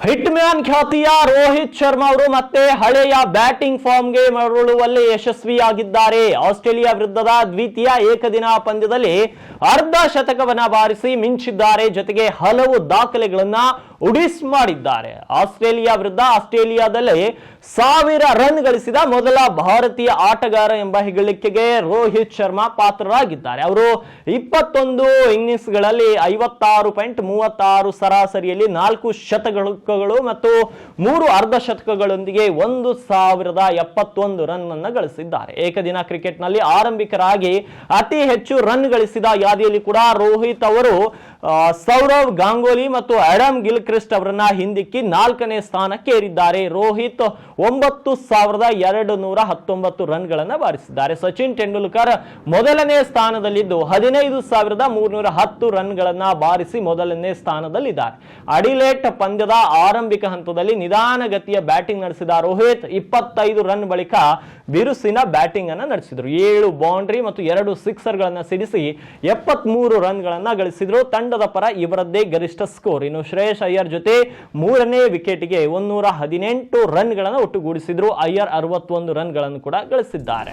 Hit man ಖ್ಯಾತಿಯ ರೋಹಿತ್ ಶರ್ಮಾ ಅವರು ಮತ್ತೆ ಹಳೆಯ ಬ್ಯಾಟಿಂಗ್ ಫಾರ್ಮ್ಗೆ ಮರಳುವಲ್ಲಿ ಯಶಸ್ವಿಯಾಗಿದ್ದಾರೆ. ಆಸ್ಟ್ರೇಲಿಯಾ ವಿರುದ್ಧದ ದ್ವಿತೀಯ ಏಕದಿನ ಪಂದ್ಯದಲ್ಲಿ ಅರ್ಧ ಶತಕವನ್ನ ಬಾರಿಸಿ ಮಿಂಚಿದ್ದಾರೆ. ಜೊತೆಗೆ ಹಲವು ದಾಖಲೆಗಳನ್ನ ಉಡಿಸ್ ಮಾಡಿದ್ದಾರೆ. ಆಸ್ಟ್ರೇಲಿಯಾ ವಿರುದ್ಧ ಆಸ್ಟ್ರೇಲಿಯಾದಲ್ಲಿ 1000 ರನ್ ಗಳಿಸಿದ ಮೊದಲ ಭಾರತೀಯ ಆಟಗಾರ ಎಂಬ ಹೆಗ್ಗಳಿಕೆಗೆ ರೋಹಿತ್ ಶರ್ಮಾ ಪಾತ್ರರಾಗಿದ್ದಾರೆ. ಅವರು 21 ಇನ್ನಿಂಗ್ಸ್ಗಳಲ್ಲಿ 56.36 ಸರಾಸರಿಯಲ್ಲಿ 4 ಶತಕಗಳು ಮತ್ತು 3 ಅರ್ಧ ಶತಕಗಳೊಂದಿಗೆ 1071 ರನ್ ಅನ್ನು ಗಳಿಸಿದ್ದಾರೆ. ಏಕದಿನ ಕ್ರಿಕೆಟ್ನಲ್ಲಿ ಆರಂಭಿಕರಾಗಿ ಅತಿ ಹೆಚ್ಚು ರನ್ ಗಳಿಸಿದ ಯಾದಿಯಲ್ಲಿ ಕೂಡ ರೋಹಿತ್ ಅವರು ಸೌರವ್ ಗಂಗೂಲಿ ಮತ್ತು ಆಡಮ್ ಗಿಲ್ಕ್ರಿಸ್ಟ್ ಅವರನ್ನ ಹಿಂದಿಕ್ಕಿ 4ನೇ ಸ್ಥಾನಕ್ಕೆ ಏರಿದ್ದಾರೆ. ರೋಹಿತ್ 9219 ರನ್ ಗಳನ್ನ ಬಾರಿಸಿದ್ದಾರೆ. ಸಚಿನ್ ತೆಂಡೂಲ್ಕರ್ ಮೊದಲನೇ ಸ್ಥಾನದಲ್ಲಿದ್ದು 15310 ರನ್ ಗಳನ್ನ ಬಾರಿಸಿ ಮೊದಲನೇ ಸ್ಥಾನದಲ್ಲಿದ್ದಾರೆ. ಅಡಿಲೇಟ್ ಪಂದ್ಯದ ಆರಂಭಿಕ ಹಂತದಲ್ಲಿ ನಿಧಾನಗತಿಯ ಬ್ಯಾಟಿಂಗ್ ನಡೆಸಿದ ರೋಹಿತ್ 25 ರನ್ ಬಳಿಕ ಬಿರುಸಿನ ಬ್ಯಾಟಿಂಗ್ ಅನ್ನು ನಡೆಸಿದರು. 7 ಬೌಂಡ್ರಿ ಮತ್ತು 2 ಸಿಕ್ಸರ್ ಗಳನ್ನ ಸಿಡಿಸಿ 73 ರನ್ ಗಳನ್ನ ಗಳಿಸಿದ್ರು. ತಂಡದ ಪರ ಇವರದ್ದೇ ಗರಿಷ್ಠ ಸ್ಕೋರ್. ಇನ್ನು ಶ್ರೇಯಸ್ ಅಯ್ಯರ್ ಜೊತೆ 3ನೇ ವಿಕೆಟ್ಗೆ 118 ರನ್ ಗಳನ್ನು ಒಟ್ಟುಗೂಡಿಸಿದ್ರು. ಅಯ್ಯರ್ 61 ರನ್ ಗಳನ್ನು ಕೂಡ ಗಳಿಸಿದ್ದಾರೆ.